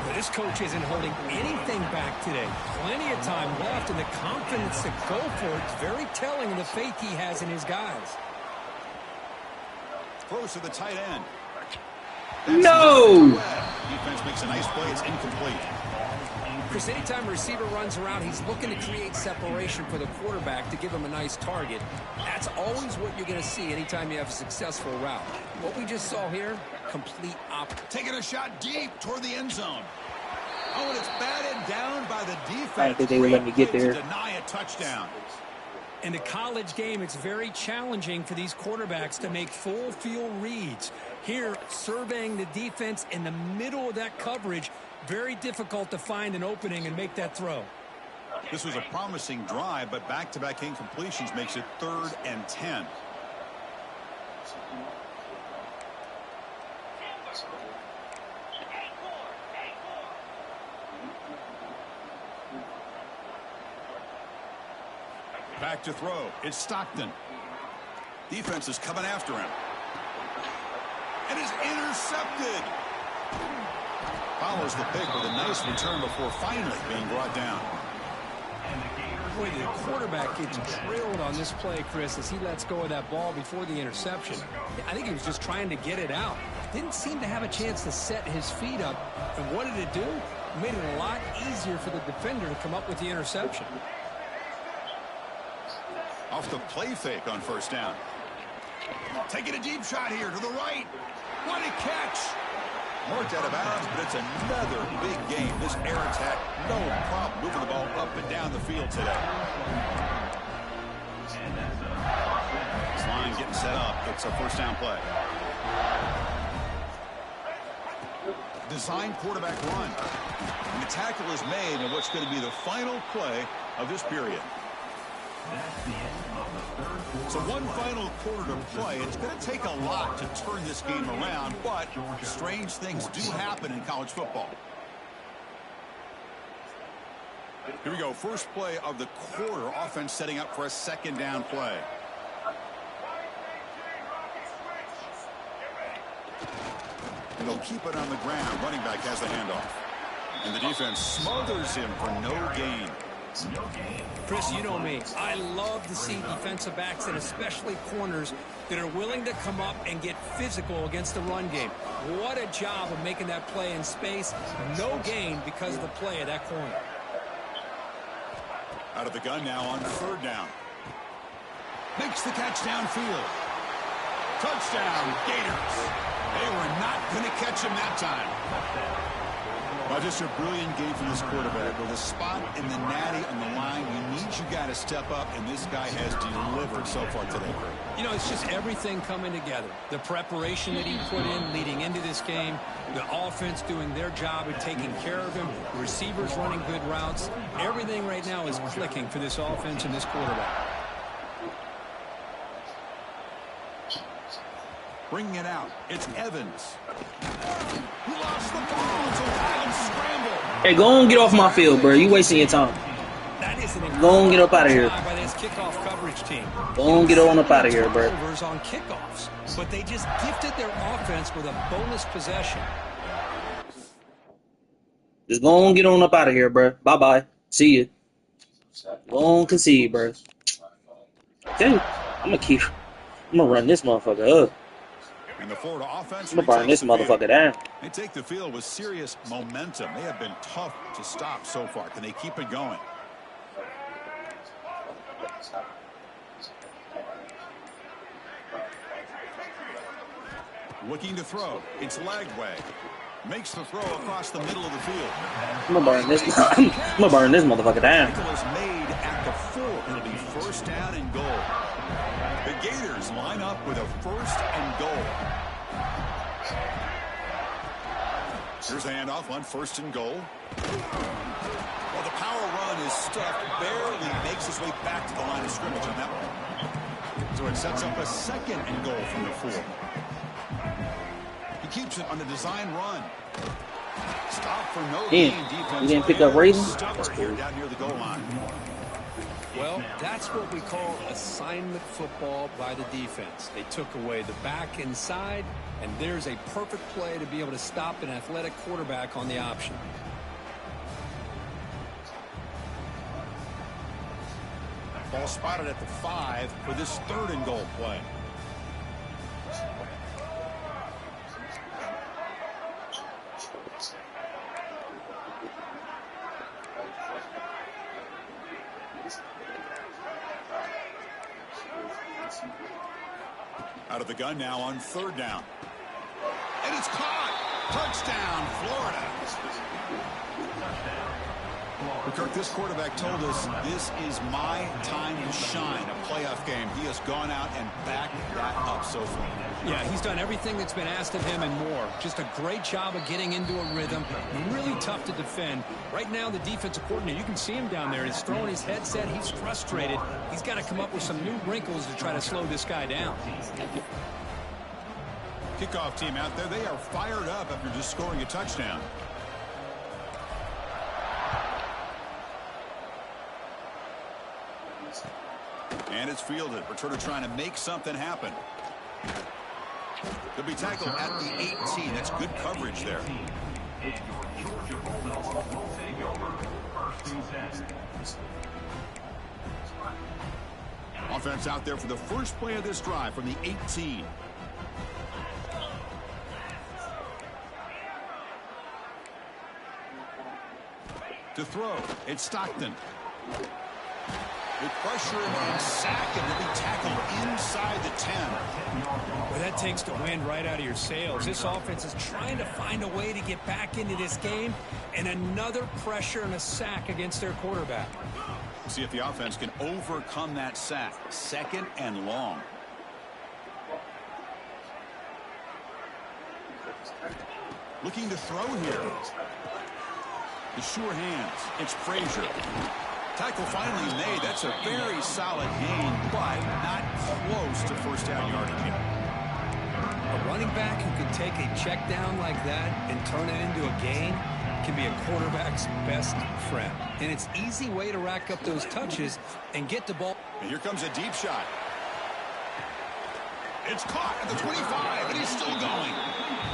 But this coach isn't holding anything back today. Plenty of time left, and the confidence to go for it is very telling of the faith he has in his guys. Throws to the tight end. No! Defense makes a nice play. It's incomplete. Chris, anytime a receiver runs around, he's looking to create separation for the quarterback to give him a nice target. That's always what you're going to see anytime you have a successful route. What we just saw here, complete opposite. Taking a shot deep toward the end zone. Oh, and it's batted down by the defense. I didn't think they would let me get there. To deny a touchdown. In the college game, it's very challenging for these quarterbacks to make full field reads. Here, surveying the defense in the middle of that coverage, very difficult to find an opening and make that throw. This was a promising drive, but back-to-back incompletions makes it 3rd and 10. Back to throw. It's Stockton. Defense is coming after him. And is intercepted. Follows the pick with a nice return before finally being brought down. Boy, the quarterback gets drilled on this play, Chris, as he lets go of that ball before the interception. I think he was just trying to get it out. Didn't seem to have a chance to set his feet up. And what did it do? It made it a lot easier for the defender to come up with the interception. Off the play fake on first down. Taking a deep shot here to the right. What a catch. Marked out of bounds, but it's another big game. This air attack, no problem moving the ball up and down the field today. This line getting set up. It's a first down play. Design quarterback run. And the tackle is made in what's going to be the final play of this period. So one final quarter to play. It's going to take a lot to turn this game around, but strange things do happen in college football. Here we go. First play of the quarter. Offense setting up for a second down play. And they'll keep it on the ground. Running back has the handoff. And the defense smothers him for no gain. Chris, you know me. I love to see defensive backs and especially corners that are willing to come up and get physical against the run game. What a job of making that play in space. No gain because of the play of that corner. Out of the gun now on third down. Makes the catch downfield. Touchdown, Gators. They were not going to catch him that time. Well, just a brilliant game from this quarterback. With a spot in the natty on the line, we need you guys to step up, and this guy has delivered so far today. You know, it's just everything coming together. The preparation that he put in leading into this game, the offense doing their job of taking care of him, receivers running good routes. Everything right now is clicking for this offense and this quarterback. Bringing it out. It's Evans. He lost the ball until Adams scrambled. Hey, go on, get off my field, bro. You wasting your time. That is an Go on, get up out of here. by this kickoff coverage team. Go on, get on up out of here, bro. Turnovers on kickoffs, but they just gifted their offense with a bonus possession. Just go on, get on up out of here, bro. Bye-bye. See you. Go on, concede, bro. Okay, I'm gonna run this motherfucker up. And the Florida offense, I'm gonna burn this motherfucker down. They take the field with serious momentum. They have been tough to stop so far. Can they keep it going? Looking to throw. It's Lagway. Makes the throw across the middle of the field. I'm gonna burn this. I'm gonna burn this motherfucker down. Tackle is made at the 4. It'll be first down and goal. The Gators line up with a first and goal. Here's a handoff on first and goal. Well, the power run is stuffed. Barely makes his way back to the line of scrimmage on that one. So it sets up a second and goal from the 4. He keeps it on the design run. Stop for no gain. Defense. You didn't pick up Raven? That's cool. Down near the goal line. Well, that's what we call assignment football by the defense. They took away the back inside, and there's a perfect play to be able to stop an athletic quarterback on the option. Ball spotted at the 5 for this third and goal play. Out of the gun now on third down. And it's caught. Touchdown, Florida. Kirk, this quarterback told us this is my time to shine, a playoff game. He has gone out and backed that up so far. Yeah, he's done everything that's been asked of him and more. Just a great job of getting into a rhythm. Really tough to defend. Right now, the defensive coordinator, you can see him down there. He's throwing his headset. He's frustrated. He's got to come up with some new wrinkles to try to slow this guy down. Kickoff team out there. They are fired up after just scoring a touchdown. And it's fielded. Returner trying to make something happen. Could be tackled at the 18. That's good coverage there. Offense out there for the first play of this drive from the 18. To throw, it's Stockton. With pressure and sack, and will be tackled inside the 10. Well, that takes the wind right out of your sails. This offense is trying to find a way to get back into this game, and another pressure and a sack against their quarterback. See if the offense can overcome that sack. Second and long. Looking to throw here. The sure hands. It's Frazier. Tackle finally made. That's a very solid gain, but not close to first down yardage yet. A running back who can take a check down like that and turn it into a gain can be a quarterback's best friend. And it's an easy way to rack up those touches and get the ball. And here comes a deep shot. It's caught at the 25, and he's still going.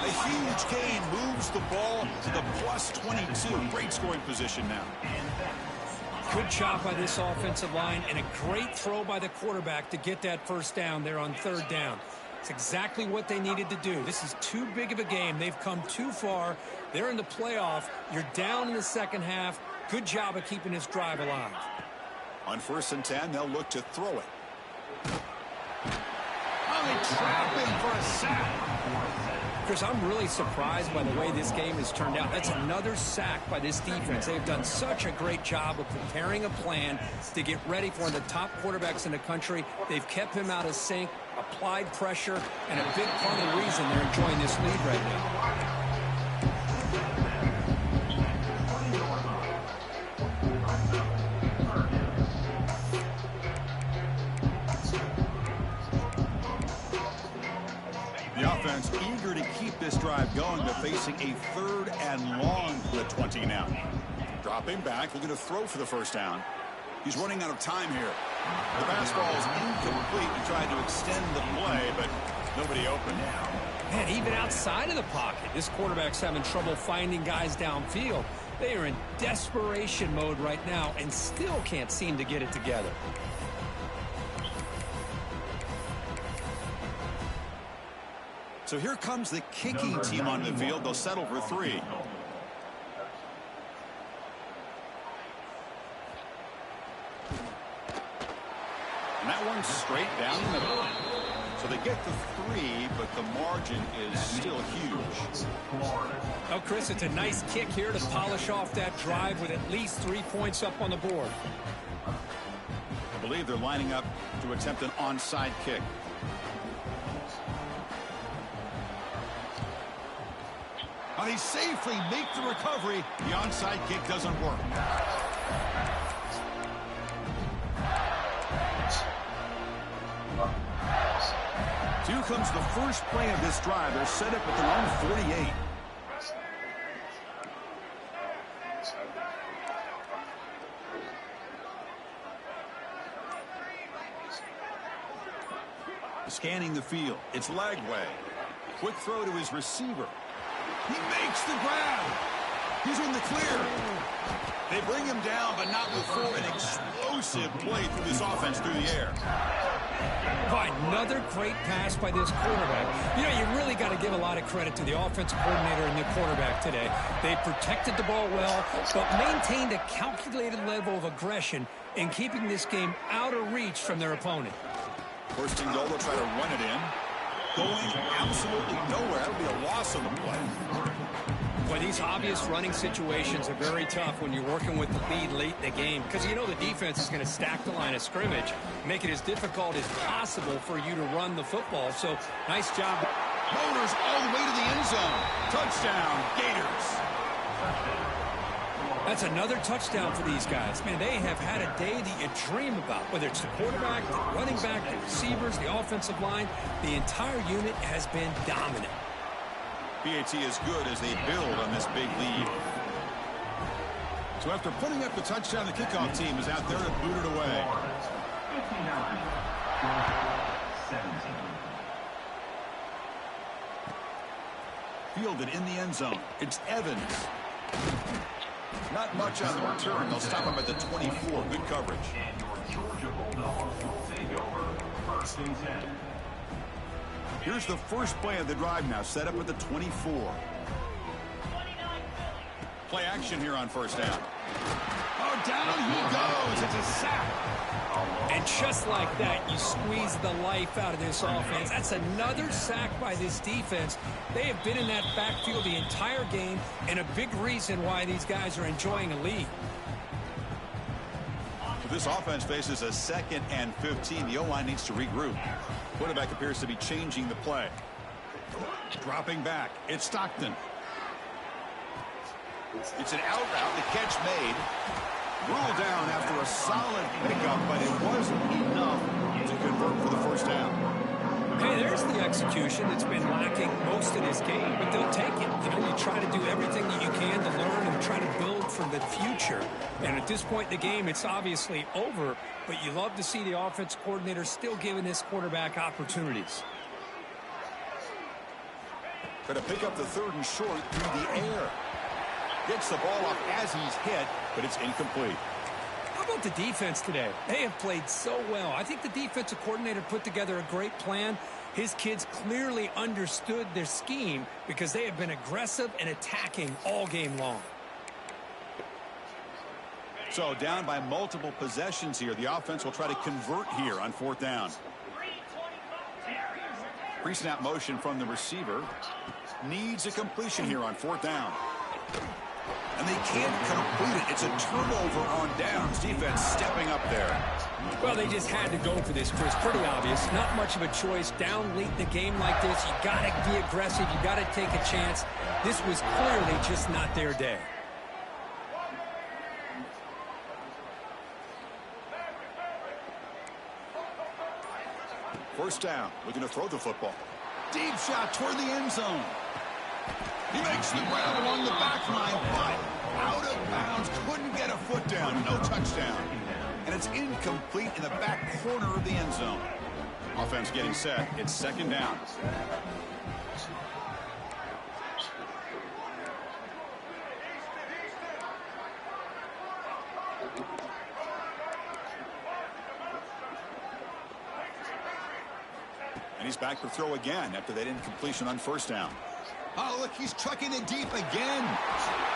A huge gain moves the ball to the plus 22. Great scoring position now. Good job by this offensive line, and a great throw by the quarterback to get that first down there on third down. It's exactly what they needed to do. This is too big of a game. They've come too far. They're in the playoff. You're down in the second half. Good job of keeping this drive alive. On first and 10, they'll look to throw it. Oh, they trap him for a sack. Chris, I'm really surprised by the way this game has turned out. That's another sack by this defense. They've done such a great job of preparing a plan to get ready for one of the top quarterbacks in the country. They've kept him out of sync, applied pressure, and a big part of the reason they're enjoying this lead right now. offense eager to keep this drive going, but facing a 3rd and long for the 20 now. Dropping back, looking to throw for the first down. He's running out of time here. The pass ball is incomplete. He tried to extend the play, but nobody open. Man, even outside of the pocket, this quarterback's having trouble finding guys downfield. They are in desperation mode right now and still can't seem to get it together. So here comes the kicking team on the field. They'll settle for 3. And that one's straight down the middle. So they get the 3, but the margin is still huge. Oh, Chris, it's a nice kick here to polish off that drive with at least 3 points up on the board. I believe they're lining up to attempt an onside kick. But he safely makes the recovery. The onside kick doesn't work. So here comes the first play of this drive. They're set up at their own 48. Scanning the field. It's Lagway. Quick throw to his receiver. He makes the grab. He's in the clear. They bring him down, but not before an explosive play through this offense through the air. Another great pass by this quarterback. You know, you really got to give a lot of credit to the offensive coordinator and the quarterback today. They protected the ball well, but maintained a calculated level of aggression in keeping this game out of reach from their opponent. First and goal, they'll try to run it in. Going absolutely nowhere. That would be a loss on the play. Well, these obvious running situations are very tough when you're working with the lead late in the game because you know the defense is going to stack the line of scrimmage, make it as difficult as possible for you to run the football. So, nice job. Motors all the way to the end zone. Touchdown, Gators. That's another touchdown for these guys. Man, they have had a day that you dream about, whether it's the quarterback, the running back, the receivers, the offensive line. The entire unit has been dominant. PAT is good as they build on this big lead. So after putting up the touchdown, the kickoff team is out there to boot it away. 59. Fielded in the end zone. It's Evans. Not much on the return. They'll stop him at the 24. Good coverage. And your Georgia Bulldogs will take over 1st and 10. Here's the first play of the drive now, set up at the 24. Play action here on first down. Oh, down he goes. It's a sack. And just like that, you squeeze the life out of this offense. That's another sack by this defense. They have been in that backfield the entire game, and a big reason why these guys are enjoying a lead. So this offense faces a 2nd and 15. The O-line needs to regroup. Quarterback appears to be changing the play. Dropping back. It's Stockton. It's an out route. The catch made. Ruled down after a solid pickup, but it wasn't enough to convert for the first down. Hey, there's the execution that's been lacking most of this game, but they'll take it. You know, you try to do everything that you can to learn and try to build for the future. And at this point in the game, it's obviously over, but you love to see the offense coordinator still giving this quarterback opportunities. Try to pick up the 3rd and short through the air. Gets the ball off as he's hit, but it's incomplete. How about the defense today? They have played so well. I think the defensive coordinator put together a great plan. His kids clearly understood their scheme because they have been aggressive and attacking all game long. So down by multiple possessions here. The offense will try to convert here on 4th down. Pre-snap motion from the receiver. Needs a completion here on 4th down. And they can't complete it. It's a turnover on downs. Defense stepping up there. Well, they just had to go for this, Chris. Pretty obvious. Not much of a choice. Down late in the game like this, you got to be aggressive. You got to take a chance. This was clearly just not their day. First down. Looking to throw the football. Deep shot toward the end zone. He makes the grab along the back line, but out of bounds. Couldn't get a foot down. No touchdown. And it's incomplete in the back corner of the end zone. Offense getting set. It's second down. And he's back to throw again after that incompletion on first down. Oh, look, he's trucking it deep again.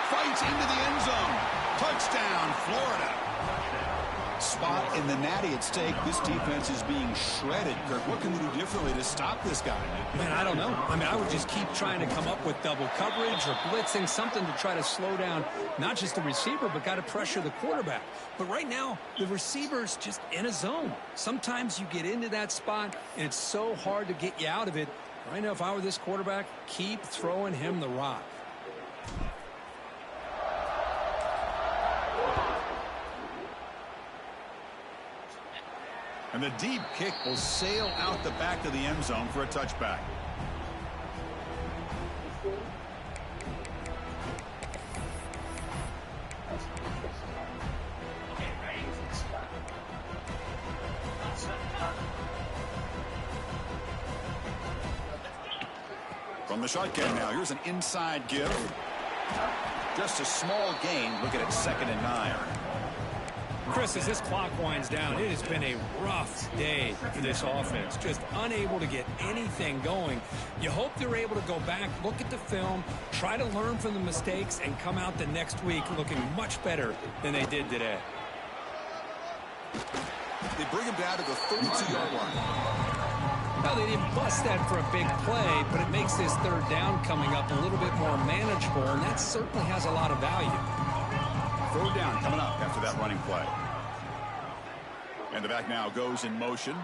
Fights into the end zone. Touchdown, Florida. Spot in the natty at stake. This defense is being shredded. Kirk, what can we do differently to stop this guy? Man, I don't know. I mean, I would just keep trying to come up with double coverage or blitzing, something to try to slow down not just the receiver, but got to pressure the quarterback. But right now, the receiver's just in a zone. Sometimes you get into that spot, and it's so hard to get you out of it. Right now, if I were this quarterback, keep throwing him the rock. And the deep kick will sail out the back of the end zone for a touchback. From the shotgun now, here's an inside give. Just a small gain. Looking at 2nd and 9. Chris, as this clock winds down, it has been a rough day for this offense. Just unable to get anything going. You hope they're able to go back, look at the film, try to learn from the mistakes, and come out the next week looking much better than they did today. They bring him down to the 32-yard line. Well, they didn't bust that for a big play, but it makes this third down coming up a little bit more manageable, and that certainly has a lot of value. Third down coming up after that running play. And the back now goes in motion.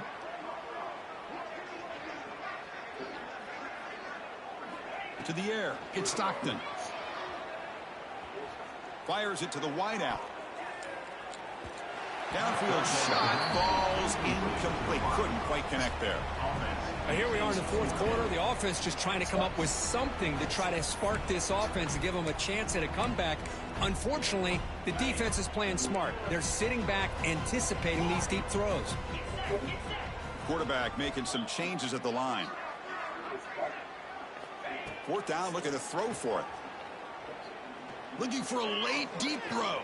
To the air. It's Stockton. Fires it to the wideout. Downfield shot falls incomplete. Couldn't quite connect there. Here we are in the fourth quarter. The offense just trying to come up with something to try to spark this offense and give them a chance at a comeback. Unfortunately, the defense is playing smart. They're sitting back, anticipating these deep throws. Quarterback making some changes at the line. Fourth down, looking to throw for it. Looking for a late deep throw.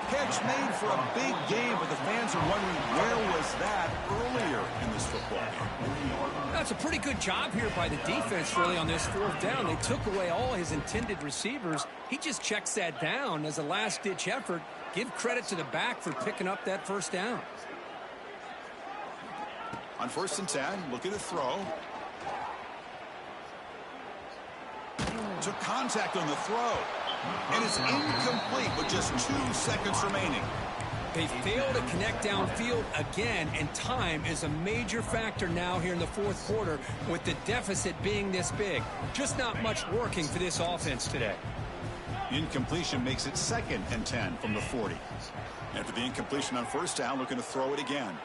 Catch made for a big game, but the fans are wondering where was that earlier in this football game. That's a pretty good job here by the defense, really, on this fourth down. They took away all his intended receivers. He just checks that down as a last-ditch effort. Give credit to the back for picking up that first down. On 1st and 10, looking to throw. Took contact on the throw. And it's incomplete with just 2 seconds remaining. They fail to connect downfield again, and time is a major factor now here in the fourth quarter with the deficit being this big. Just not much working for this offense today. Incompletion makes it 2nd and 10 from the 40. After the incompletion on first down, looking to throw it again.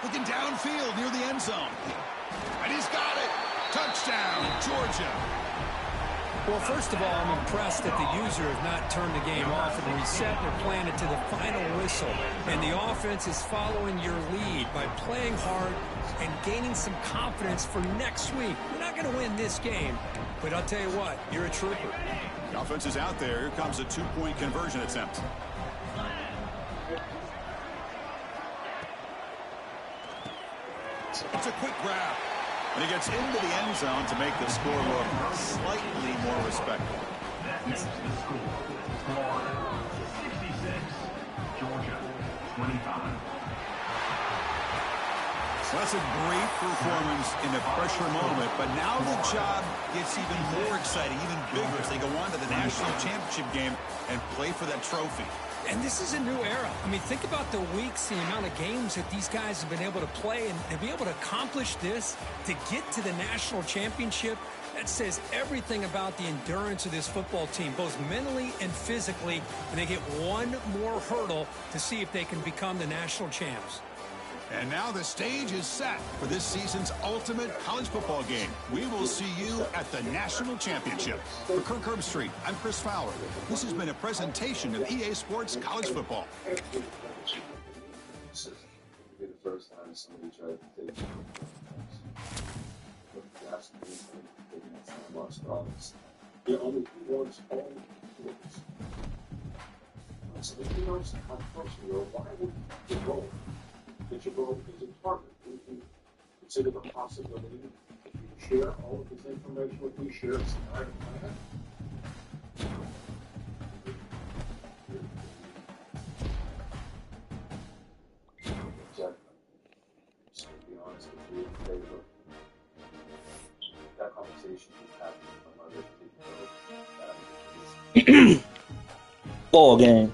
Looking downfield near the end zone. And he's got it. Touchdown, Georgia. Well, first of all, I'm impressed that the user has not turned the game off and reset. They're playing it to the final whistle. And the offense is following your lead by playing hard and gaining some confidence for next week. We're not going to win this game, but I'll tell you what, you're a trooper. The offense is out there. Here comes a 2-point conversion attempt. It's a quick grab. And he gets into the end zone to make the score look slightly more respectable. Next is the score. Florida 66, Georgia 25. So that's a great performance in a pressure moment, but now the job gets even more exciting, even bigger as they go on to the national championship game and play for that trophy. And this is a new era. I mean, think about the weeks, the amount of games that these guys have been able to play, and to be able to accomplish this, to get to the national championship, that says everything about the endurance of this football team, both mentally and physically, and they get one more hurdle to see if they can become the national champs. And now the stage is set for this season's ultimate college football game. We will see you at the National Championship. For Kirk Herbstreit, I'm Chris Fowler. This has been a presentation of EA Sports College Football. This is the first time somebody tried to take me. But the last thing they didn't find lost dollars. The only ones only ones. So if you notice how close you are, why would you roll? That your role is a target. We can consider the possibility if you share all of this information with me, share it tonight. Exactly. So to be honest with you, they look that conversation you have with my mother didn't know that Ball game.